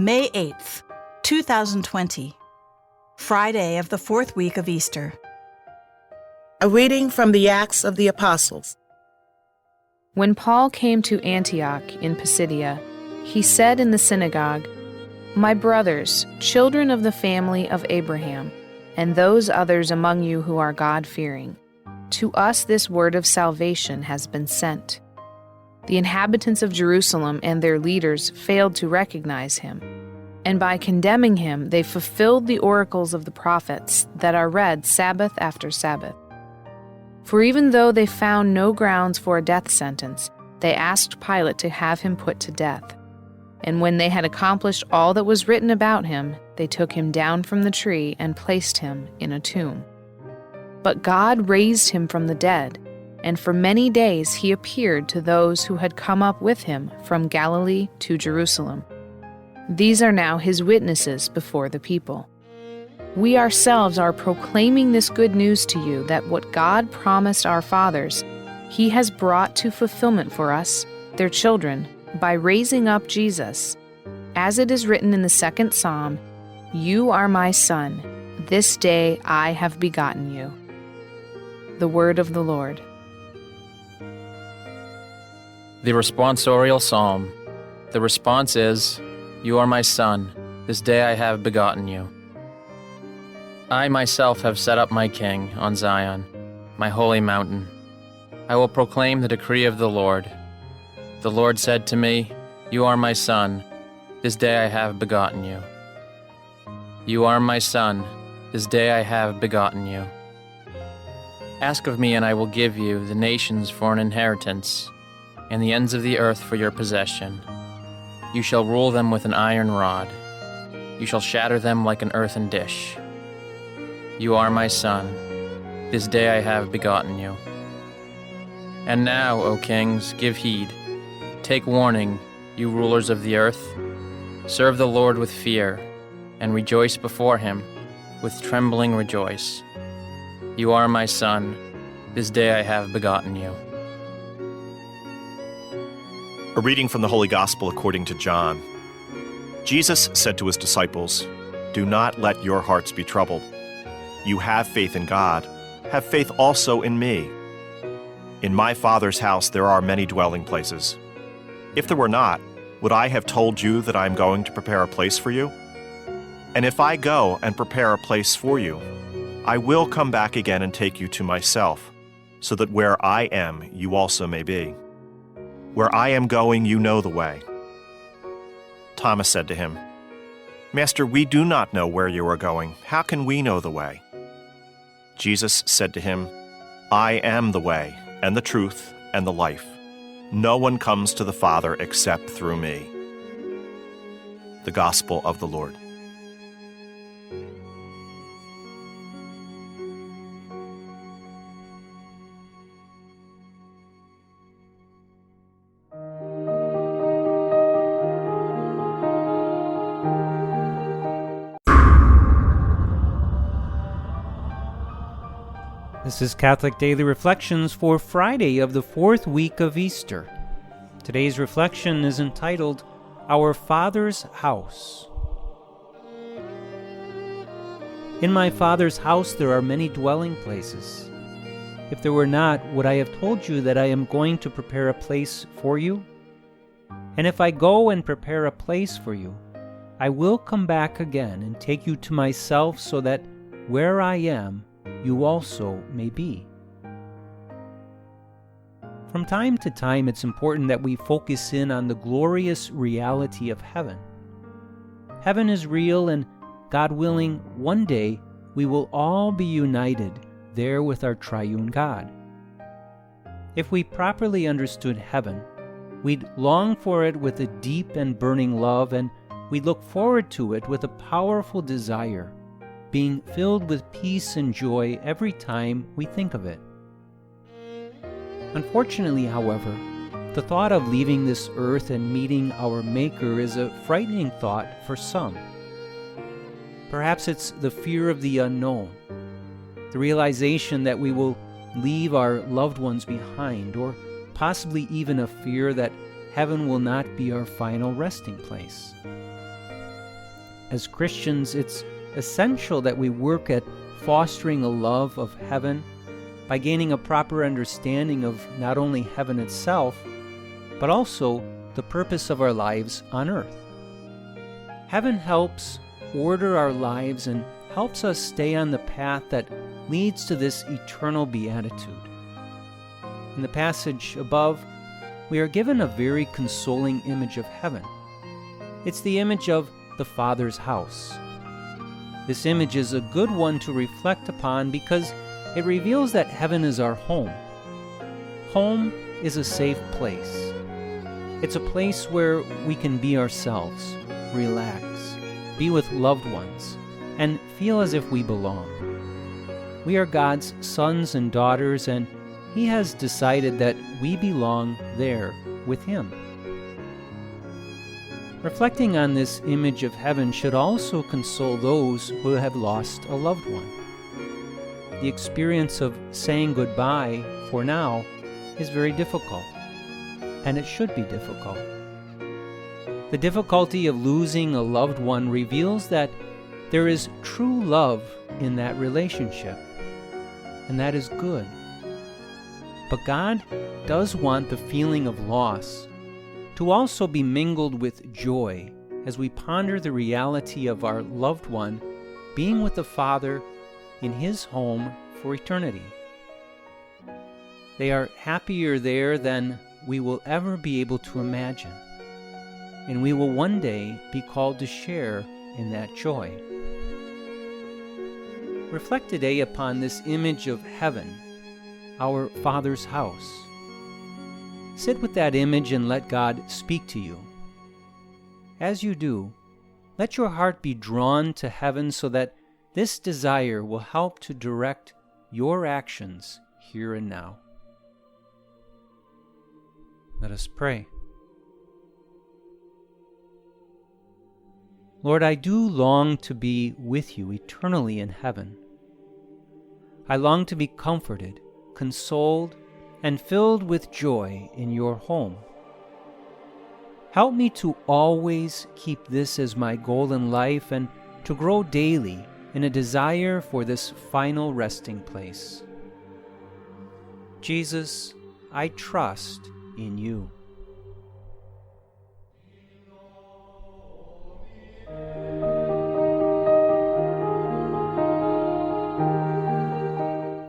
May 8th, 2020, Friday of the fourth week of Easter. A reading from the Acts of the Apostles. When Paul came to Antioch in Pisidia, he said in the synagogue, "My brothers, children of the family of Abraham, and those others among you who are God-fearing, to us this word of salvation has been sent." The inhabitants of Jerusalem and their leaders failed to recognize him, and by condemning him they fulfilled the oracles of the prophets that are read Sabbath after Sabbath. For even though they found no grounds for a death sentence, they asked Pilate to have him put to death. And when they had accomplished all that was written about him, they took him down from the tree and placed him in a tomb. But God raised him from the dead, and for many days he appeared to those who had come up with him from Galilee to Jerusalem. These are now his witnesses before the people. We ourselves are proclaiming this good news to you, that what God promised our fathers, he has brought to fulfillment for us, their children, by raising up Jesus. As it is written in the second Psalm, "You are my son, this day I have begotten you." The word of the Lord. The responsorial psalm. The response is, "You are my son, this day I have begotten you." I myself have set up my king on Zion, my holy mountain. I will proclaim the decree of the Lord. The Lord said to me, "You are my son, this day I have begotten you." You are my son, this day I have begotten you. Ask of me, and I will give you the nations for an inheritance, and the ends of the earth for your possession. You shall rule them with an iron rod. You shall shatter them like an earthen dish. You are my son, this day I have begotten you. And now, O kings, give heed. Take warning, you rulers of the earth. Serve the Lord with fear, and rejoice before him. With trembling rejoice. You are my son, this day I have begotten you. A reading from the Holy Gospel according to John. Jesus said to his disciples, "Do not let your hearts be troubled. You have faith in God. Have faith also in me. In my Father's house there are many dwelling places. If there were not, would I have told you that I am going to prepare a place for you? And if I go and prepare a place for you, I will come back again and take you to myself, so that where I am, you also may be. Where I am going, you know the way." Thomas said to him, "Master, we do not know where you are going. How can we know the way?" Jesus said to him, "I am the way, and the truth, and the life. No one comes to the Father except through me." The Gospel of the Lord. This is Catholic Daily Reflections for Friday of the fourth week of Easter. Today's reflection is entitled, Our Father's House. In my Father's house there are many dwelling places. If there were not, would I have told you that I am going to prepare a place for you? And if I go and prepare a place for you, I will come back again and take you to myself, so that where I am, you also may be. From time to time, it's important that we focus in on the glorious reality of heaven. Heaven is real, and God willing, one day we will all be united there with our triune God. If we properly understood heaven, we'd long for it with a deep and burning love, and we'd look forward to it with a powerful desire, being filled with peace and joy every time we think of it. Unfortunately, however, the thought of leaving this earth and meeting our Maker is a frightening thought for some. Perhaps it's the fear of the unknown, the realization that we will leave our loved ones behind, or possibly even a fear that heaven will not be our final resting place. as Christians, it's essential that we work at fostering a love of heaven by gaining a proper understanding of not only heaven itself, but also the purpose of our lives on earth. Heaven helps order our lives and helps us stay on the path that leads to this eternal beatitude. In the passage above, we are given a very consoling image of heaven. It's the image of the Father's house. This image is a good one to reflect upon because it reveals that heaven is our home. Home is a safe place. It's a place where we can be ourselves, relax, be with loved ones, and feel as if we belong. We are God's sons and daughters, and He has decided that we belong there with Him. Reflecting on this image of heaven should also console those who have lost a loved one. The experience of saying goodbye, for now, is very difficult, and it should be difficult. The difficulty of losing a loved one reveals that there is true love in that relationship, and that is good. But God does want the feeling of loss to also be mingled with joy as we ponder the reality of our loved one being with the Father in His home for eternity. They are happier there than we will ever be able to imagine, and we will one day be called to share in that joy. Reflect today upon this image of heaven, our Father's house. Sit with that image and let God speak to you. As you do, let your heart be drawn to heaven so that this desire will help to direct your actions here and now. Let us pray. Lord, I do long to be with you eternally in heaven. I long to be comforted, consoled, and filled with joy in your home. Help me to always keep this as my goal in life and to grow daily in a desire for this final resting place. Jesus, I trust in you.